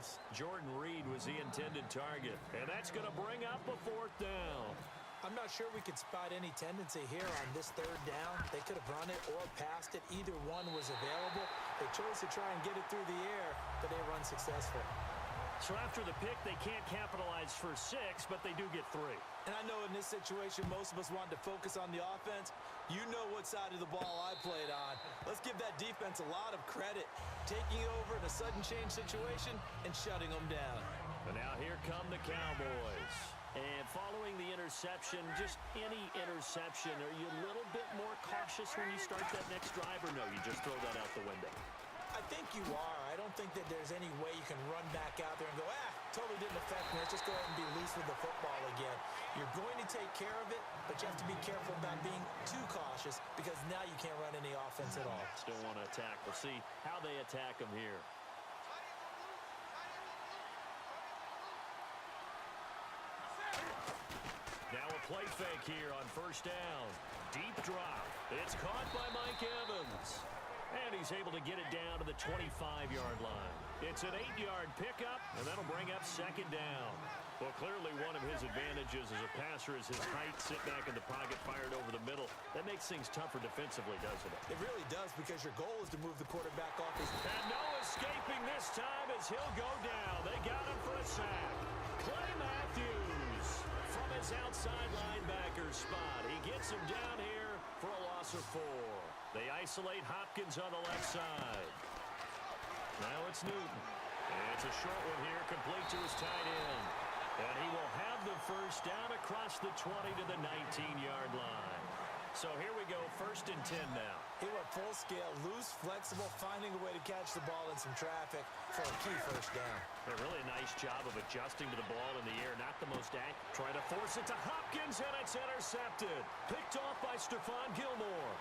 pass. Jordan Reed was the intended target, and that's going to bring up a 4th down. I'm not sure we could spot any tendency here on this 3rd down. They could have run it or passed it. Either one was available. They chose to try and get it through the air, but they run successful. So after the pick, they can't capitalize for 6, but they do get 3. And I know in this situation, most of us wanted to focus on the offense. You know what side of the ball I played on. Let's give that defense a lot of credit, taking over in a sudden change situation and shutting them down. And now here come the Cowboys. And following the interception, just any interception, are you a little bit more cautious when you start that next drive, or no, you just throw that out the window? I think you are. I don't think that there's any way you can run back out there and go, totally didn't affect me. Let's just go ahead and be loose with the football again. You're going to take care of it, but you have to be careful about being too cautious because now you can't run any offense at all. Still want to attack. We'll see how they attack them here. Now a play fake here on 1st down. Deep drop. It's caught by Mike Evans. And he's able to get it down to the 25-yard line. It's an 8-yard pickup, and that'll bring up 2nd down. Well, clearly one of his advantages as a passer is his height, sit back in the pocket, fired over the middle. That makes things tougher defensively, doesn't it? It really does, because your goal is to move the quarterback off his... And no escaping this time as he'll go down. They got him for a sack. Clay Matthews from his outside linebacker spot. He gets him down here for a loss of 4. They isolate Hopkins on the left side. Now it's Newton. And it's a short one here, complete to his tight end. And he will have the 1st down across the 20 to the 19-yard line. So here we go, 1st and 10 now. He went full scale, loose, flexible, finding a way to catch the ball in some traffic for a key 1st down. A really nice job of adjusting to the ball in the air, not the most accurate. Trying to force it to Hopkins, and it's intercepted. Picked off by Stephon Gilmore.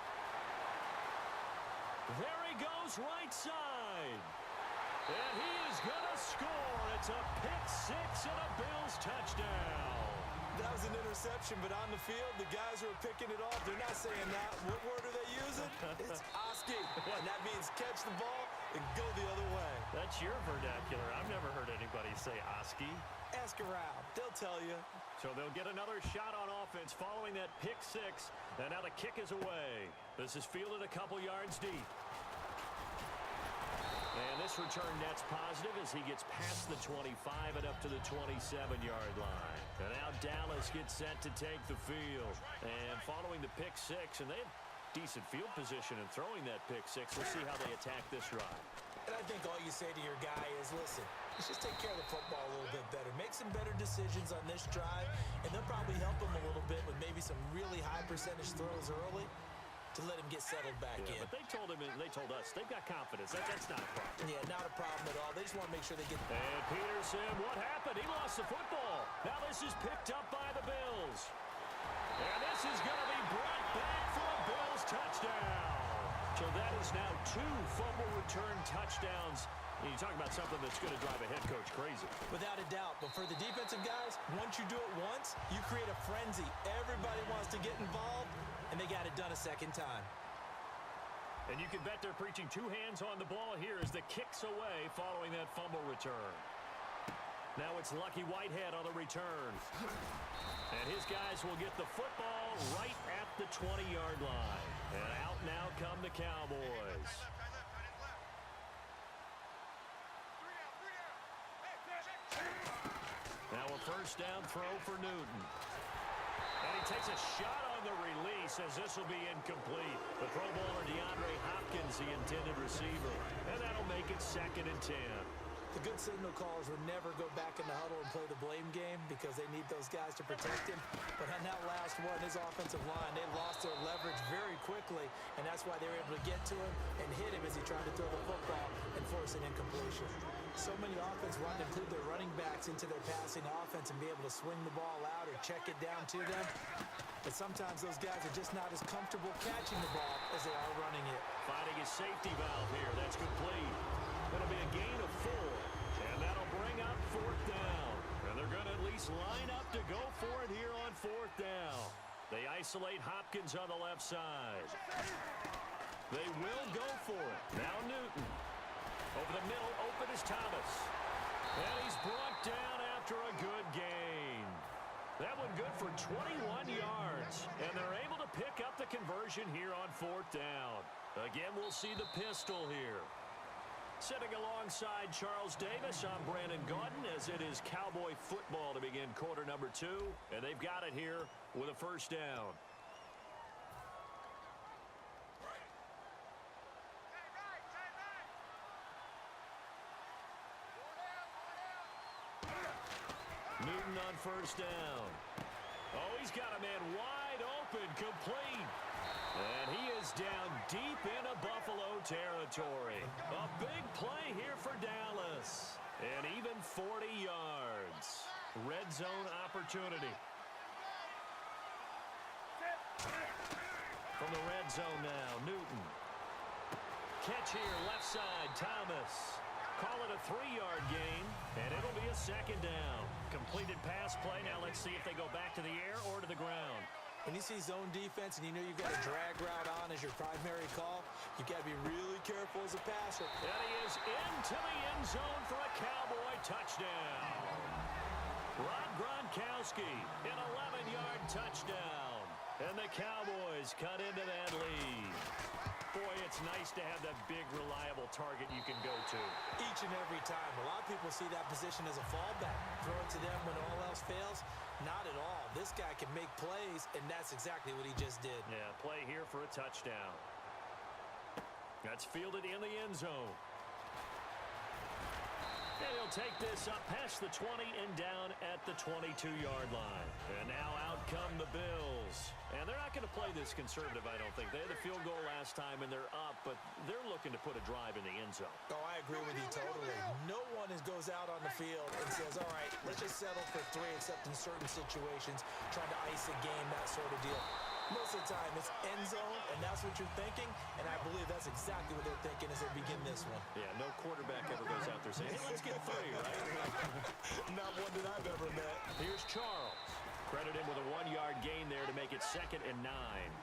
There he goes, right side. And he is going to score. It's a pick 6 and a Bills touchdown. That was an interception, but on the field, the guys who are picking it off, they're not saying that. What word are they using? It's Oski. And that means catch the ball and go the other way. That's your vernacular. I've never heard anybody say Oski. Ask around. They'll tell you. So they'll get another shot on offense following that pick 6. And now the kick is away. This is fielded a couple yards deep. And this return net's positive as he gets past the 25 and up to the 27-yard line. And now Dallas gets set to take the field. And following the pick 6, and they have decent field position in throwing that pick 6. We'll see how they attack this drive. And I think all you say to your guy is, listen, let's just take care of the football a little bit better. Make some better decisions on this drive, and they'll probably help him a little bit with maybe some really high percentage throws early to let him get settled back in. But they told him, and they told us, they've got confidence. That's not a problem. Yeah, not a problem at all. They just want to make sure they get... And Peterson, what happened? He lost the football. Now this is picked up by the Bills. And this is going to be brought back for a Bills touchdown. So that is now 2 fumble return touchdowns. And you talk about something that's going to drive a head coach crazy. Without a doubt. But for the defensive guys, once you do it once, you create a frenzy. Everybody wants to get involved, and they got it done a second time. And you can bet they're preaching 2 hands on the ball here as the kick's away following that fumble return. Now it's Lucky Whitehead on the return. And his guys will get the football right at the 20-yard line. And out now come the Cowboys. Now a 1st down throw for Newton. And he takes a shot on the release as this will be incomplete. The Pro Bowler DeAndre Hopkins, the intended receiver. And that'll make it 2nd and 10. The good signal callers would never go back in the huddle and play the blame game because they need those guys to protect him. But on that last one, his offensive line, they lost their leverage very quickly, and that's why they were able to get to him and hit him as he tried to throw the football and force an incompletion. So many offenses want to include their running backs into their passing offense and be able to swing the ball out or check it down to them. But sometimes those guys are just not as comfortable catching the ball as they are running it. Finding his safety valve here. That's complete. It'll be a gain of 4. And that'll bring up 4th down. And they're going to at least line up to go for it here on 4th down. They isolate Hopkins on the left side. They will go for it. Now Newton. Over the middle, open is Thomas. 21 yards. And they're able to pick up the conversion here on 4th down. Again, we'll see the pistol here. Sitting alongside Charles Davis, I'm Brandon Gaudin, as it is Cowboy football to begin quarter number 2. And they've got it here with a 1st down. Newton on 1st down. Oh, he's got a man wide open, complete. And he is down deep into Buffalo territory. A big play here for Dallas. And even 40 yards. Red zone opportunity. From the red zone now, Newton. Catch here, left side, Thomas. Call it a 3-yard gain, and it'll be a 2nd down. Completed pass play. Now let's see if they go back to the air or to the ground. When you see zone defense and you know you've got a drag route on as your primary call, you've got to be really careful as a passer. And he is into the end zone for a Cowboy touchdown. Rob Gronkowski, an 11-yard touchdown. And the Cowboys cut into that lead. Boy, it's nice to have that big, reliable target you can go to. Each and every time. A lot of people see that position as a fallback. Throw it to them when all else fails. Not at all. This guy can make plays, and that's exactly what he just did. Yeah, play here for a touchdown. That's fielded in the end zone. And he'll take this up past the 20 and down at the 22-yard line. And now out come the Bills. And they're not going to play this conservative, I don't think. They had the field goal last time, and they're up, but they're looking to put a drive in the end zone. Oh, I agree with you totally. No one goes out on the field and says, all right, let's just settle for 3, except in certain situations, trying to ice a game, that sort of deal. Most of the time, it's end zone, and that's what you're thinking, and I believe that's exactly what they're thinking as they begin this one. Yeah, no quarterback ever goes out there saying, hey, let's get 3, right? Not one that I've ever met. Here's Charles. Credit him with a 1-yard gain there to make it 2nd and 9.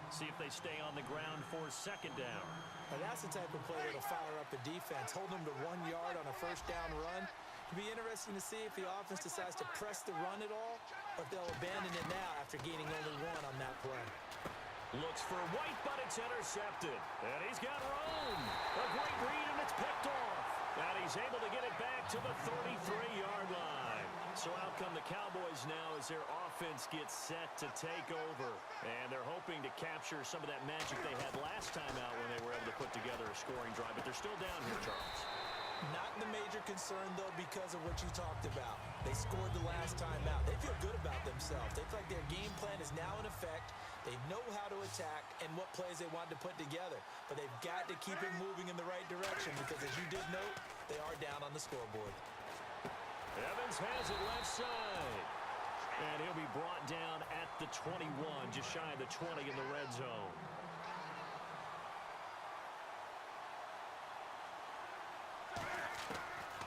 See if they stay on the ground for 2nd down. Now that's the type of play that'll fire up the defense. Hold them to 1 yard on a 1st down run. It'll be interesting to see if the offense decides to press the run at all, or if they'll abandon it now after gaining only 1 on that play. Looks for White, but it's intercepted. And he's got Rome. A great read, and it's picked off. And he's able to get it back to the 33-yard line. So out come the Cowboys now as their offense gets set to take over. And they're hoping to capture some of that magic they had last time out when they were able to put together a scoring drive. But they're still down here, Charles. Not the major concern, though, because of what you talked about. They scored the last time out. They feel good about themselves. They feel like their game plan is now in effect. They know how to attack and what plays they want to put together. But they've got to keep it moving in the right direction because, as you did note, they are down on the scoreboard. Evans has it left side. And he'll be brought down at the 21, just shy of the 20 in the red zone.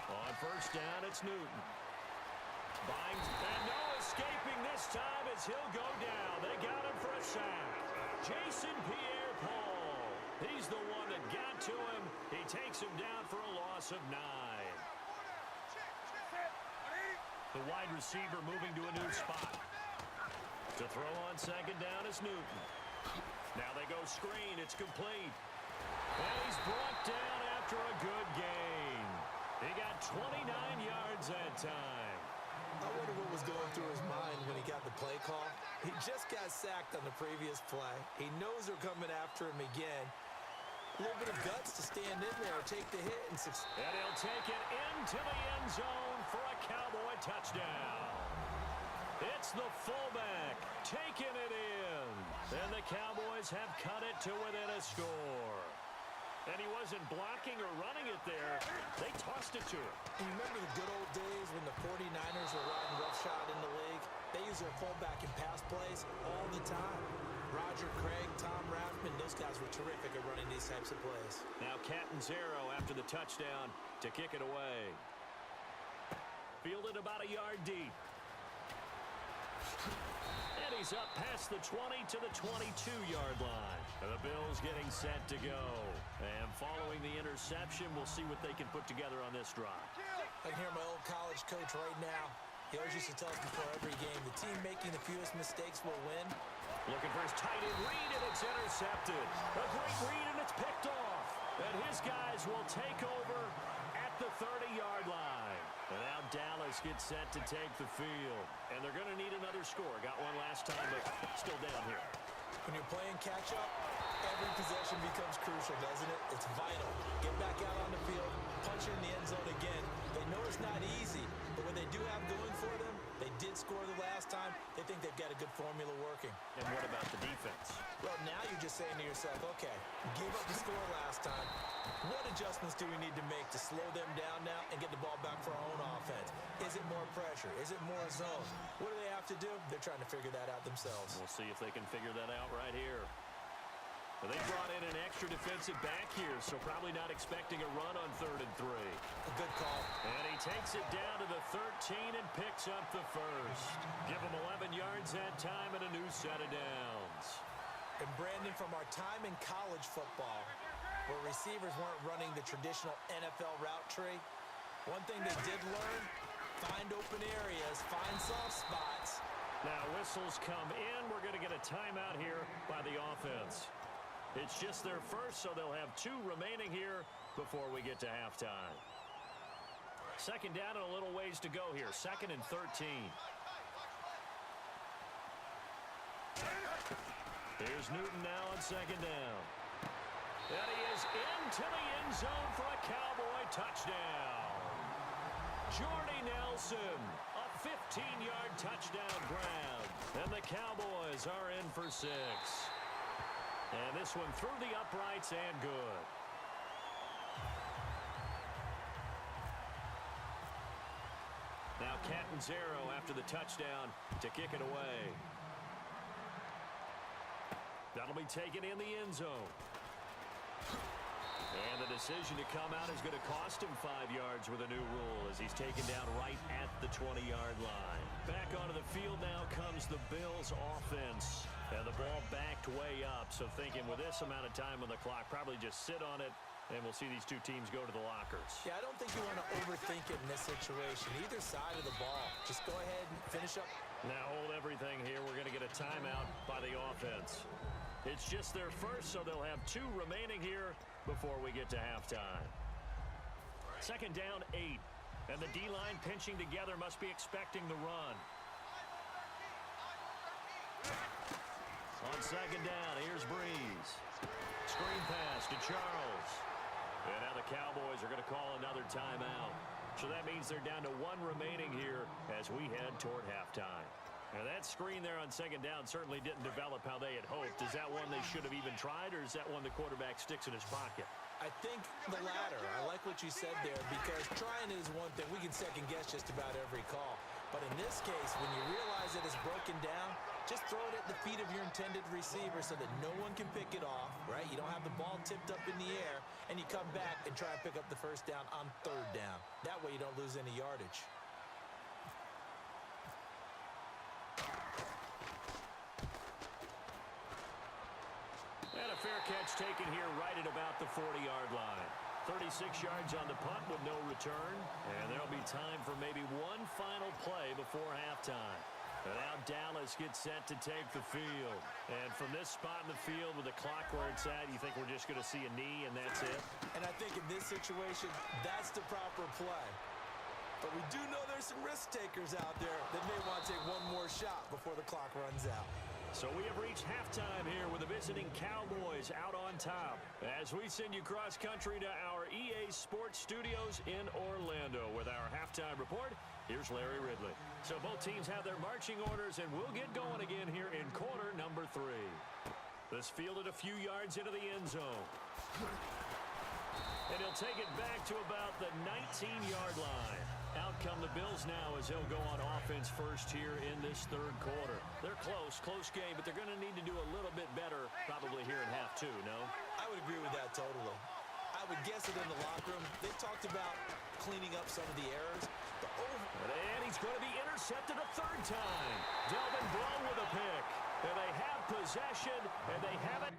On 1st down, it's Newton. Binds, and no escaping this time as he'll go down. They got him for a sack. Jason Pierre-Paul. He's the one that got to him. He takes him down for a loss of 9. The wide receiver moving to a new spot. To throw on 2nd down is Newton. Now they go screen. It's complete. And he's brought down after a good gain. He got 29 yards that time. I wonder what was going through his mind when he got the play call. He just got sacked on the previous play. He knows they're coming after him again. A little bit of guts to stand in there, take the hit, and succeed. And he'll take it into the end zone for a Cowboy touchdown. It's the fullback taking it in. And the Cowboys have cut it to within a score. And he wasn't blocking or running it there. They tossed it to him. You remember the good old days when the 49ers were riding roughshod in the league? They use their fullback in pass plays all the time. Roger Craig, Tom Rathman, those guys were terrific at running these types of plays. Now Catanzaro after the touchdown to kick it away. Fielded about a yard deep. And he's up past the 20 to the 22-yard line. And the Bills getting set to go. And following the interception, we'll see what they can put together on this drive. I can hear my old college coach right now. He always used to tell us before every game, the team making the fewest mistakes will win. Looking for his tight end read, and it's intercepted. A great read, and it's picked off. And his guys will take over at the 30-yard line. And now Dallas gets set to take the field. And they're going to need another score. Got one last time, but still down here. When you're playing catch-up, every possession becomes crucial, doesn't it? It's vital. Get back out on the field, punch in the end zone again. They know it's not easy, but what they do have going for them, they did score the last time. They think they've got a good formula working. And what about the defense? Well, now you're just saying to yourself, okay, give up the score last time. What adjustments do we need to make to slow them down now and get the ball back for our own offense? Is it more pressure? Is it more zone? What do they have to do? They're trying to figure that out themselves. We'll see if they can figure that out right here. Well, they brought in an extra defensive back here, so probably not expecting a run on 3rd and 3. A good call. And he takes it down to the 13 and picks up the first. Give him 11 yards that time and a new set of downs. And Brandon, from our time in college football, where receivers weren't running the traditional NFL route tree, one thing they did learn, find open areas, find soft spots. Now whistles come in. We're going to get a timeout here by the offense. It's just their first, so they'll have 2 remaining here before we get to halftime. Second down and a little ways to go here. 2nd and 13. Here's Newton now on 2nd down. And he is into the end zone for a Cowboy touchdown. Jordy Nelson, a 15-yard touchdown grab. And the Cowboys are in for 6. And this one through the uprights and good. Now Catanzaro after the touchdown to kick it away. That'll be taken in the end zone. And the decision to come out is going to cost him 5 yards with a new rule as he's taken down right at the 20-yard line. Back onto the field now comes the Bills offense. And the ball backed way up, so thinking with this amount of time on the clock, probably just sit on it, and we'll see these 2 teams go to the lockers. Yeah, I don't think you want to overthink it in this situation. Either side of the ball. Just go ahead and finish up. Now hold everything here. We're going to get a timeout by the offense. It's just their first, so they'll have 2 remaining here before we get to halftime. 2nd down, 8. And the D-line pinching together must be expecting the run. On 2nd down, here's Breeze. Screen pass to Charles. And now the Cowboys are going to call another timeout. So that means they're down to 1 remaining here as we head toward halftime. Now that screen there on 2nd down certainly didn't develop how they had hoped. Is that one they should have even tried, or is that one the quarterback sticks in his pocket? I think the latter. I like what you said there, because trying is one thing. We can second guess just about every call. But in this case, when you realize that it's broken down, just throw it at the feet of your intended receiver so that no one can pick it off, right? You don't have the ball tipped up in the air, and you come back and try and pick up the first down on 3rd down. That way you don't lose any yardage. And a fair catch taken here right at about the 40-yard line. 36 yards on the punt with no return. And there'll be time for maybe one final play before halftime. And now Dallas gets set to take the field. And from this spot in the field with the clock where it's at, you think we're just going to see a knee and that's it? And I think in this situation, that's the proper play. But we do know there's some risk takers out there that may want to take one more shot before the clock runs out. So we have reached halftime here with the visiting Cowboys out on top. As we send you cross-country to our EA Sports Studios in Orlando with our halftime report, here's Larry Ridley. So both teams have their marching orders, and we'll get going again here in quarter number 3. This fielded a few yards into the end zone. And he'll take it back to about the 19-yard line. Out come the Bills now as they'll go on offense first here in this 3rd quarter. They're close game, but they're going to need to do a little bit better probably here in half 2, no? I would agree with that totally. I would guess it in the locker room. They talked about cleaning up some of the errors. And he's going to be intercepted a 3rd time. Delvin Blow with a pick. And they have possession, and they have it.